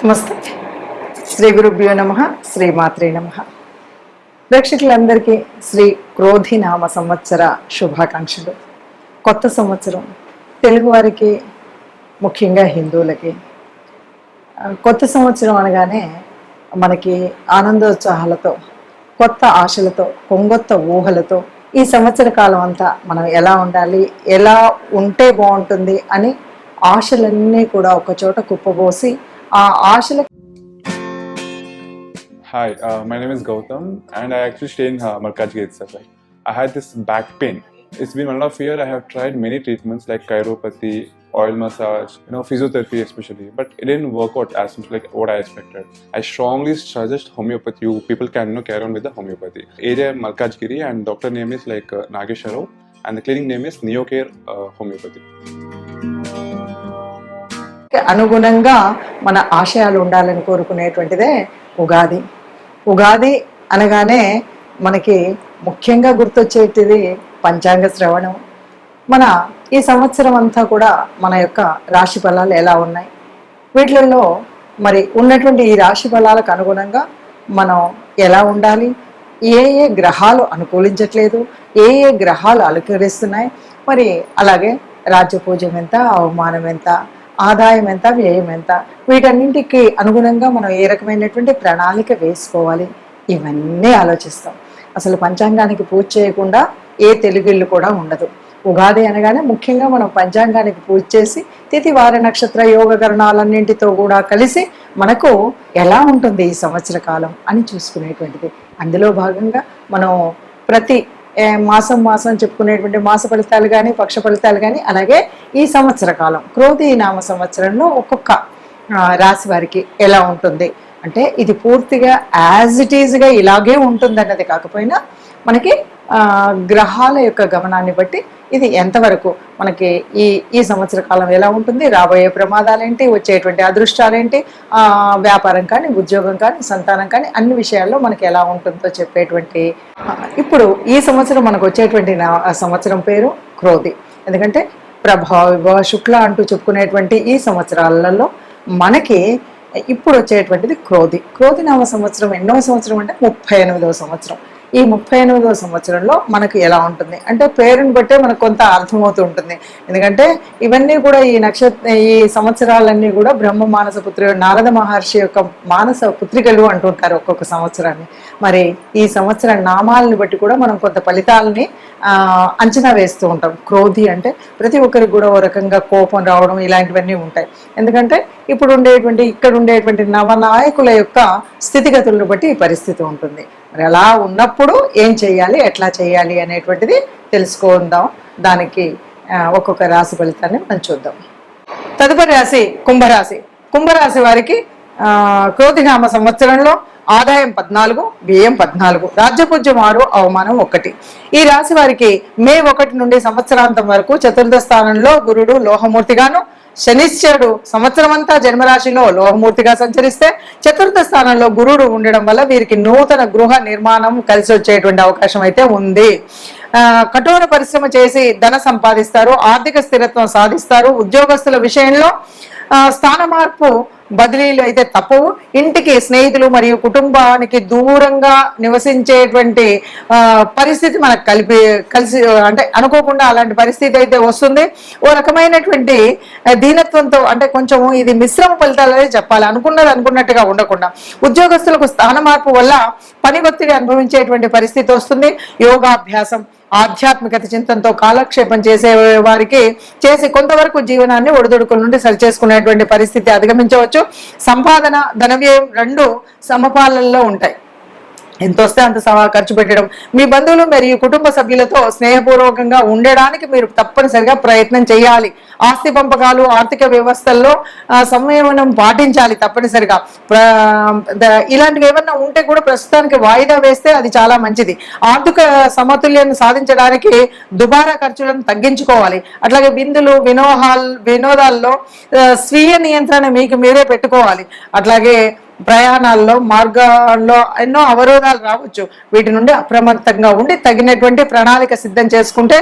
నమస్తే. శ్రీ గురుభ్యో నమః. శ్రీమాత్రే నమః. ప్రేక్షకులందరికీ శ్రీ క్రోధినామ సంవత్సర శుభాకాంక్షలు. కొత్త సంవత్సరం తెలుగువారికి, ముఖ్యంగా హిందువులకి కొత్త సంవత్సరం అనగానే మనకి ఆనందోత్సాహాలతో, కొత్త ఆశలతో, కొంగొత్త ఊహలతో ఈ సంవత్సర కాలం అంతా మనం ఎలా ఉండాలి, ఎలా ఉంటే బాగుంటుంది అని ఆశలన్నీ కూడా ఒక చోట కుప్పబోసి ఆ ఆశల. Hi, my name is Gautam and I actually stay in Malkajgiri itself. I had this back pain. It's been 1.5 years. I have tried many treatments like chiropathy, oil massage, physiotherapy especially, but it didn't work out as much like what I expected. I strongly suggest homeopathy. You people can carry on with the homeopathy. Area Malkajgiri and doctor name is like Nageshwarao and the clinic name is Neocare Homeopathy. అనుగుణంగా మన ఆశయాలు ఉండాలని కోరుకునేటువంటిదే ఉగాది. ఉగాది అనగానే మనకి ముఖ్యంగా గుర్తొచ్చేటిది పంచాంగ శ్రవణం. మన ఈ సంవత్సరం అంతా కూడా మన యొక్క రాశి ఫలాలు ఎలా ఉన్నాయి, వీటిల్లో మరి ఉన్నటువంటి ఈ రాశి ఫలాలకు అనుగుణంగా మనం ఎలా ఉండాలి, ఏ ఏ గ్రహాలు అనుకూలించట్లేదు, ఏ ఏ గ్రహాలు అలంకరిస్తున్నాయి, మరి అలాగే రాజ్యపూజ్యం ఎంత, అవమానం ఎంత, ఆదాయం ఎంత, వ్యయం ఎంత, వీటన్నింటికి అనుగుణంగా మనం ఏ రకమైనటువంటి ప్రణాళిక వేసుకోవాలి, ఇవన్నీ ఆలోచిస్తాం. అసలు పంచాంగానికి పూజ చేయకుండా ఏ తెలుగిళ్ళు కూడా ఉండదు. ఉగాది అనగానే ముఖ్యంగా మనం పంచాంగానికి పూజ చేసి తిథి వార నక్షత్ర యోగ కరణాలన్నింటితో కూడా కలిసి మనకు ఎలా ఉంటుంది ఈ సంవత్సర కాలం అని చూసుకునేటువంటిది. అందులో భాగంగా మనం ప్రతి మాసం చెప్పుకునేటువంటి మాస ఫలితాలు కానీ, పక్ష ఫలితాలు కానీ, అలాగే ఈ సంవత్సర కాలం క్రోధి నామ సంవత్సరంలో ఒక్కొక్క రాశి వారికి ఎలా ఉంటుంది అంటే ఇది పూర్తిగా యాజ్ ఇట్ ఈజ్గా ఇలాగే ఉంటుంది అన్నది కాకపోయినా మనకి గ్రహాల యొక్క గమనాన్ని బట్టి ఇది ఎంతవరకు మనకి ఈ సంవత్సర కాలం ఎలా ఉంటుంది, రాబోయే ప్రమాదాలేంటి, వచ్చేటువంటి అదృష్టాలేంటి, వ్యాపారం కానీ, ఉద్యోగం కానీ, సంతానం కానీ, అన్ని విషయాల్లో మనకి ఎలా ఉంటుందో చెప్పేటువంటి. ఇప్పుడు ఈ సంవత్సరం మనకు వచ్చేటువంటి సంవత్సరం పేరు క్రోధి. ఎందుకంటే ప్రభావ శుక్ల అంటూ చెప్పుకునేటువంటి ఈ సంవత్సరాలలో మనకి ఇప్పుడు వచ్చేటువంటిది క్రోధి నామ సంవత్సరం. ఎన్నో సంవత్సరం అంటే 38వ సంవత్సరం. ఈ 38వ సంవత్సరంలో మనకు ఎలా ఉంటుంది అంటే పేరుని బట్టే మనకు కొంత అర్థమవుతూ ఉంటుంది. ఎందుకంటే ఇవన్నీ కూడా ఈ సంవత్సరాలన్నీ కూడా బ్రహ్మ మానస నారద మహర్షి యొక్క మానస పుత్రికలు అంటుంటారు ఒక్కొక్క సంవత్సరాన్ని. మరి ఈ సంవత్సర నామాలని బట్టి కూడా మనం కొంత ఫలితాలని అంచనా వేస్తూ ఉంటాం. క్రోధి అంటే ప్రతి ఒక్కరికి కూడా ఓ రకంగా కోపం రావడం ఇలాంటివన్నీ ఉంటాయి. ఎందుకంటే ఇక్కడ ఉండేటువంటి నవనాయకుల యొక్క స్థితిగతులను బట్టి ఈ పరిస్థితి ఉంటుంది. మరి అలా ఉన్నప్పుడు ఏం చేయాలి, ఎట్లా చేయాలి అనేటువంటిది తెలుసుకుందాం. దానికి ఒక్కొక్క రాశి ఫలితాన్ని మనం చూద్దాం. తదుపరి రాశి కుంభరాశి. కుంభరాశి వారికి క్రోధినామ సంవత్సరంలో ఆదాయం 14, వ్యయం 14, రాజ్యపూజ్యం 6, అవమానం 1. ఈ రాశి వారికి మే 1 నుండి సంవత్సరాంతం వరకు చతుర్థ స్థానంలో గురుడు లోహమూర్తిగాను, శనిశ్చరుడు సంవత్సరం అంతా జన్మరాశిలో లోహమూర్తిగా సంచరిస్తే చతుర్థ స్థానంలో గురుడు ఉండడం వల్ల వీరికి నూతన గృహ నిర్మాణం కలిసి వచ్చేటువంటి అవకాశం అయితే ఉంది. కఠోర పరిశ్రమ చేసి ధన సంపాదిస్తారు, ఆర్థిక స్థిరత్వం సాధిస్తారు. ఉద్యోగస్తుల విషయంలో స్థాన మార్పు బదిలీలు అయితే తప్పవు. ఇంటికి స్నేహితులు మరియు కుటుంబానికి దూరంగా నివసించేటువంటి పరిస్థితి మనకు కలిసి అంటే అనుకోకుండా అలాంటి పరిస్థితి అయితే వస్తుంది. ఓ రకమైనటువంటి దీనత్వంతో అంటే కొంచెం ఇది మిశ్రమ ఫలితాలనే చెప్పాలి. అనుకున్నట్టుగా ఉండకుండా ఉద్యోగస్తులకు స్థాన మార్పు వల్ల పని ఒత్తిడి అనుభవించేటువంటి పరిస్థితి వస్తుంది. యోగాభ్యాసం, ఆధ్యాత్మికత చింతనతో కాలక్షేపం చేసే వారికి చేసి కొంతవరకు జీవనాన్ని ఒడిదుడుకుల నుండి సరిచేసుకునేటువంటి పరిస్థితి అధిగమించవచ్చు. సంపాదన, ధన వ్యయం 2 సమపాలనలో ఉంటాయి. ఎంత వస్తే అంత ఖర్చు పెట్టడం. మీ బంధువులు మరియు కుటుంబ సభ్యులతో స్నేహపూర్వకంగా ఉండడానికి మీరు తప్పనిసరిగా ప్రయత్నం చేయాలి. ఆస్తి పంపకాలు, ఆర్థిక వ్యవస్థల్లో సంయమనం పాటించాలి తప్పనిసరిగా. ఇలాంటివి ఏమన్నా ఉంటే కూడా ప్రస్తుతానికి వాయిదా వేస్తే అది చాలా మంచిది. ఆర్థిక సమతుల్యాన్ని సాధించడానికి దుబారా ఖర్చులను తగ్గించుకోవాలి. అట్లాగే విందులు, వినోదాల్లో స్వీయ నియంత్రణ మీకు మీరే పెట్టుకోవాలి. అట్లాగే ప్రయాణాల్లో, మార్గాల్లో ఎన్నో అవరోధాలు రావచ్చు. వీటి నుండి అప్రమత్తంగా ఉండి తగినటువంటి ప్రణాళిక సిద్ధం చేసుకుంటే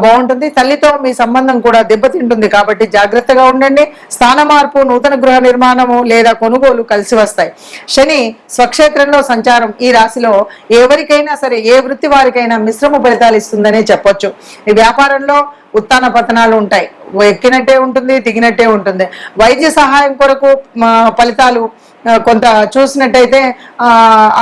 బాగుంటుంది. తల్లితో మీ సంబంధం కూడా దెబ్బతింటుంది కాబట్టి జాగ్రత్తగా ఉండండి. స్థాన మార్పు, నూతన గృహ నిర్మాణము లేదా కొనుగోలు కలిసి వస్తాయి. శని స్వక్షేత్రంలో సంచారం ఈ రాశిలో ఎవరికైనా సరే, ఏ వృత్తి వారికైనా మిశ్రమ ఫలితాలు ఇస్తుందనే చెప్పొచ్చు. ఈ వ్యాపారంలో ఉత్తాన పతనాలు ఉంటాయి, ఎక్కినట్టే ఉంటుంది, దిగినట్టే ఉంటుంది. వైద్య సహాయం కొరకు ఫలితాలు కొంత చూసినట్టయితే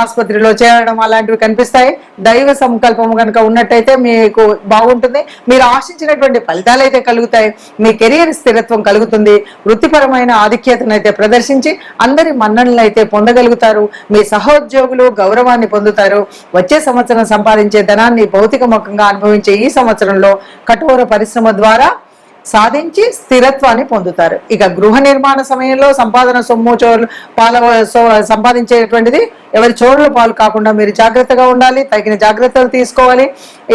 ఆసుపత్రిలో చేరడం అలాంటివి కనిపిస్తాయి. దైవ సంకల్పం కనుక ఉన్నట్టయితే మీకు బాగుంటుంది. మీరు ఆశించినటువంటి ఫలితాలు అయితే కలుగుతాయి. మీ కెరీర్ స్థిరత్వం కలుగుతుంది. వృత్తిపరమైన ఆధిక్యతను అయితే ప్రదర్శించి అందరి మన్ననలు అయితే పొందగలుగుతారు. మీ సహోద్యోగులు గౌరవాన్ని పొందుతారు. వచ్చే సంవత్సరం సంపాదించే ధనాన్ని భౌతికముఖంగా అనుభవించే ఈ సంవత్సరంలో కఠోర పరిశ్రమ ద్వారా సాధించి స్థిరత్వాన్ని పొందుతారు. ఇక గృహ నిర్మాణ సమయంలో సంపాదన సొమ్ము సంపాదించేటువంటిది ఎవరి చోరుల పాలు కాకుండా మీరు జాగ్రత్తగా ఉండాలి. తగిన జాగ్రత్తలు తీసుకోవాలి.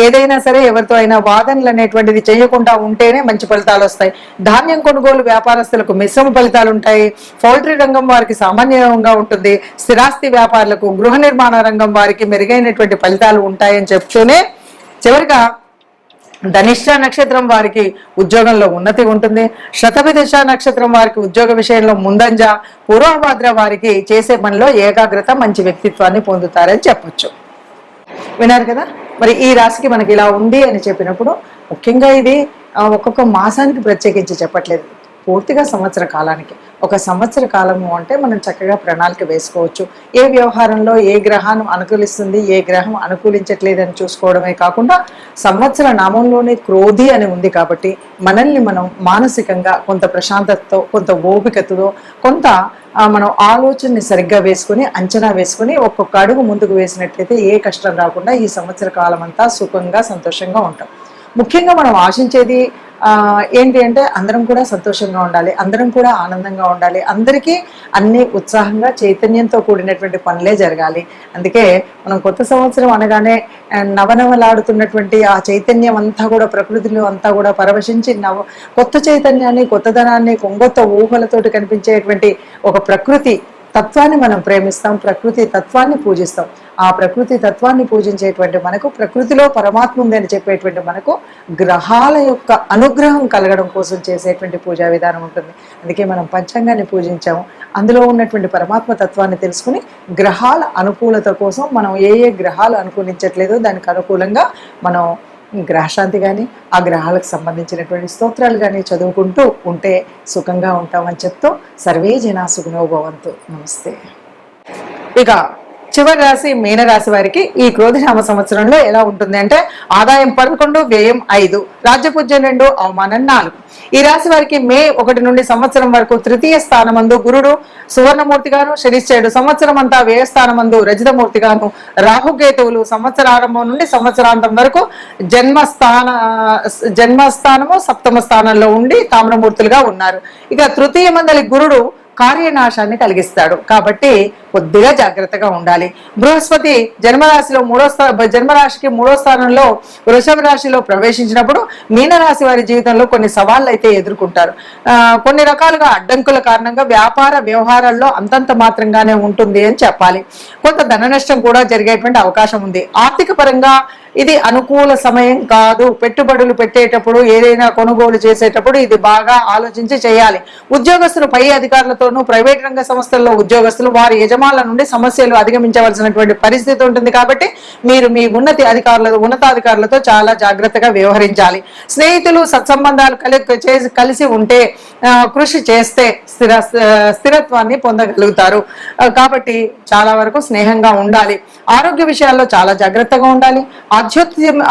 ఏదైనా సరే ఎవరితో అయినా వాదనలు అనేటువంటిది చేయకుండా ఉంటేనే మంచి ఫలితాలు వస్తాయి. ధాన్యం కొనుగోలు వ్యాపారస్తులకు మిశ్రమ ఫలితాలు ఉంటాయి. పౌల్ట్రీ రంగం వారికి సామాన్యంగా ఉంటుంది. స్థిరాస్తి వ్యాపారులకు, గృహ నిర్మాణ రంగం వారికి మెరుగైనటువంటి ఫలితాలు ఉంటాయని చెప్తూనే చివరిగా ధనిష్ట నక్షత్రం వారికి ఉద్యోగంలో ఉన్నతి ఉంటుంది. శతభిష నక్షత్రం వారికి ఉద్యోగ విషయంలో ముందంజ, పూర్వభాద్ర వారికి చేసే పనిలో ఏకాగ్రత, మంచి వ్యక్తిత్వాన్ని పొందుతారని చెప్పొచ్చు. విన్నారు కదా. మరి ఈ రాశికి మనకి ఇలా ఉంది అని చెప్పినప్పుడు ముఖ్యంగా ఇది ఒక్కొక్క మాసానికి ప్రత్యేకించి చెప్పట్లేదు, పూర్తిగా సంవత్సర కాలానికి. ఒక సంవత్సర కాలము అంటే మనం చక్కగా ప్రణాళిక వేసుకోవచ్చు. ఏ వ్యవహారంలో ఏ గ్రహాన్ని అనుకూలిస్తుంది, ఏ గ్రహం అనుకూలించట్లేదని చూసుకోవడమే కాకుండా సంవత్సర నామంలోనే క్రోధి అని ఉంది కాబట్టి మనల్ని మనం మానసికంగా కొంత ప్రశాంతతతో, కొంత ఓపికతో, కొంత మనం ఆలోచనని సరిగ్గా వేసుకుని, అంచనా వేసుకుని ఒక్కొక్క అడుగు ముందుకు వేసినట్లయితే ఏ కష్టం రాకుండా ఈ సంవత్సర కాలం అంతా సుఖంగా సంతోషంగా ఉంటాం. ముఖ్యంగా మనం ఆశించేది ఏంటి అంటే అందరం కూడా సంతోషంగా ఉండాలి, అందరం కూడా ఆనందంగా ఉండాలి, అందరికీ అన్ని ఉత్సాహంగా చైతన్యంతో కూడినటువంటి పనులే జరగాలి. అందుకే మనం కొత్త సంవత్సరం అనగానే నవనవలాడుతున్నటువంటి ఆ చైతన్యం అంతా కూడా ప్రకృతిలో అంతా కూడా పరవశించి కొత్త చైతన్యాన్ని, కొత్తదనాన్ని, కొంగొత్త ఊహలతోటి కనిపించేటువంటి ఒక ప్రకృతి తత్వాన్ని మనం ప్రేమిస్తాం, ప్రకృతి తత్వాన్ని పూజిస్తాం. ఆ ప్రకృతి తత్వాన్ని పూజించేటువంటి మనకు, ప్రకృతిలో పరమాత్మ ఉందని చెప్పేటువంటి మనకు గ్రహాల యొక్క అనుగ్రహం కలగడం కోసం చేసేటువంటి పూజా విధానం ఉంటుంది. అందుకే మనం పంచాంగాన్ని పూజించాము. అందులో ఉన్నటువంటి పరమాత్మ తత్వాన్ని తెలుసుకుని గ్రహాల అనుకూలత కోసం మనం ఏ ఏ గ్రహాలు అనుకూలించట్లేదో దానికి అనుకూలంగా మనం గ్రహశాంతి కానీ, ఆ గ్రహాలకు సంబంధించినటువంటి స్తోత్రాలు కానీ చదువుకుంటూ ఉంటే సుఖంగా ఉంటామని చెప్తూ సర్వే జనా సుఖినో భవంతు. నమస్తే. ఇక చివరి రాశి మీనరాశి వారికి ఈ క్రోధినామ సంవత్సరంలో ఎలా ఉంటుంది అంటే ఆదాయం 11, వ్యయం 5, రాజ్యపూజ్యం 2, అవమానం 4. ఈ రాశి వారికి మే 1 నుండి సంవత్సరం వరకు తృతీయ స్థానమందు గురుడు సువర్ణమూర్తిగాను, శనిశ్చరుడు సంవత్సరం అంతా వ్యయస్థానమందు రజితమూర్తిగాను, రాహుకేతువులు సంవత్సరారంభం నుండి సంవత్సరాంతం వరకు జన్మస్థానము సప్తమ స్థానంలో ఉండి తామ్రమూర్తులుగా ఉన్నారు. ఇక తృతీయ మందలి గురుడు కార్యనాశాన్ని కలిగిస్తాడు కాబట్టి కొద్దిగా జాగ్రత్తగా ఉండాలి. బృహస్పతి జన్మరాశికి 3వ స్థానంలో వృషభ రాశిలో ప్రవేశించినప్పుడు మీనరాశి వారి జీవితంలో కొన్ని సవాళ్ళు అయితే ఎదుర్కొంటారు. కొన్ని రకాలుగా అడ్డంకుల కారణంగా వ్యాపార వ్యవహారాల్లో అంతంత మాత్రంగానే ఉంటుంది అని చెప్పాలి. కొంత ధన నష్టం కూడా జరిగేటువంటి అవకాశం ఉంది. ఆర్థిక పరంగా ఇది అనుకూల సమయం కాదు. పెట్టుబడులు పెట్టేటప్పుడు, ఏదైనా కొనుగోలు చేసేటప్పుడు ఇది బాగా ఆలోచించి చేయాలి. ఉద్యోగస్తులు పై అధికారులతోనూ, ప్రైవేట్ రంగ సంస్థల్లో ఉద్యోగస్తులు వారి యజమానుల నుండి సమస్యలు అధిగమించవలసినటువంటి పరిస్థితి ఉంటుంది కాబట్టి మీరు మీ ఉన్నతాధికారులతో చాలా జాగ్రత్తగా వ్యవహరించాలి. స్నేహితులు సత్సంబంధాలు కలిసి ఉంటే, కృషి చేస్తే స్థిరత్వాన్ని పొందగలుగుతారు కాబట్టి చాలా వరకు స్నేహంగా ఉండాలి. ఆరోగ్య విషయాల్లో చాలా జాగ్రత్తగా ఉండాలి.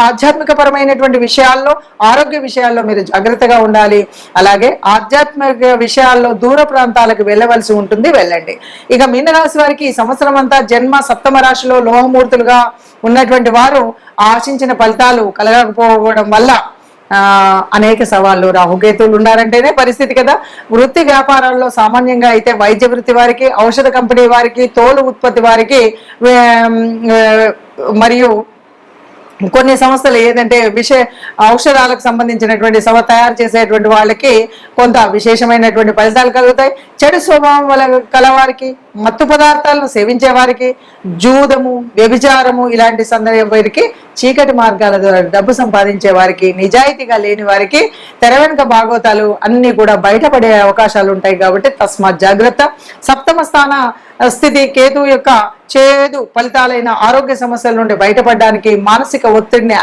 ఆధ్యాత్మికపరమైనటువంటి విషయాల్లో, ఆరోగ్య విషయాల్లో మీరు జాగ్రత్తగా ఉండాలి. అలాగే ఆధ్యాత్మిక విషయాల్లో దూర ప్రాంతాలకు వెళ్ళవలసి ఉంటుంది, వెళ్ళండి. ఇక మీనరాశి వారికి ఈ సంవత్సరం అంతా జన్మ సప్తమ రాశిలో లోహమూర్తులుగా ఉన్నటువంటి వారు ఆశించిన ఫలితాలు కలగకపోవడం వల్ల అనేక సవాళ్ళు, రాహుకేతువులు ఉన్నారంటేనే పరిస్థితి కదా. వృత్తి వ్యాపారాల్లో సామాన్యంగా అయితే వైద్య వృత్తి వారికి, ఔషధ కంపెనీ వారికి, తోలు ఉత్పత్తి వారికి మరియు కొన్ని సంస్థలు ఏదంటే ఔషధాలకు సంబంధించినటువంటి తయారు చేసేటువంటి వాళ్ళకి కొంత విశేషమైనటువంటి ఫలితాలు కలుగుతాయి. చెడు స్వభావం కలవారికి, మత్తు పదార్థాలను సేవించే వారికి, జూదము, వ్యభిచారము ఇలాంటి వారికి, చీకటి మార్గాల ద్వారా డబ్బు సంపాదించే వారికి, నిజాయితీగా లేని వారికి తెర వెనుక భాగవతాలు అన్ని కూడా బయటపడే అవకాశాలు ఉంటాయి. కాబట్టి తస్మాత్ జాగ్రత్త. సప్తమ స్థాన స్థితి కేతు యొక్క చేదు ఫలితాలైన ఆరోగ్య సమస్యల నుండి బయటపడడానికి, మానసిక ఒత్తిడిని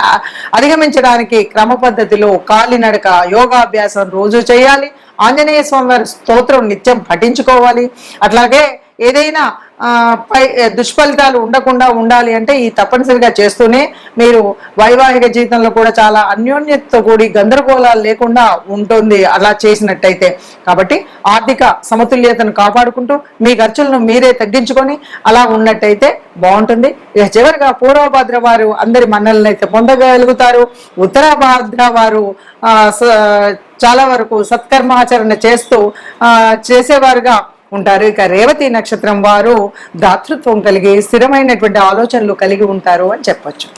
అధిగమించడానికి క్రమ పద్ధతిలో కాలినడక, యోగాభ్యాసం రోజు చేయాలి. ఆంజనేయ స్వామి వారి స్తోత్రం నిత్యం పఠించుకోవాలి. అట్లాగే ఏదైనా దుష్ఫలితాలు ఉండకుండా ఉండాలి అంటే ఈ తప్పనిసరిగా చేస్తూనే మీరు వైవాహిక జీవితంలో కూడా చాలా అన్యోన్యతతో కూడి గందరగోళాలు లేకుండా ఉంటుంది అలా చేసినట్టయితే. కాబట్టి ఆర్థిక సమతుల్యతను కాపాడుకుంటూ మీ ఖర్చులను మీరే తగ్గించుకొని అలా ఉన్నట్టయితే బాగుంటుంది. ఇక చివరిగా పూర్వభద్ర వారు అందరి మన్నలను అయితే పొందగలుగుతారు. ఉత్తరాభద్ర వారు చాలా వరకు సత్కర్మాచరణ చేసేవారుగా ఉంటారు. ఇక రేవతి నక్షత్రం వారు దాతృత్వం కలిగి స్థిరమైనటువంటి ఆలోచనలు కలిగి ఉంటారు అని చెప్పొచ్చు.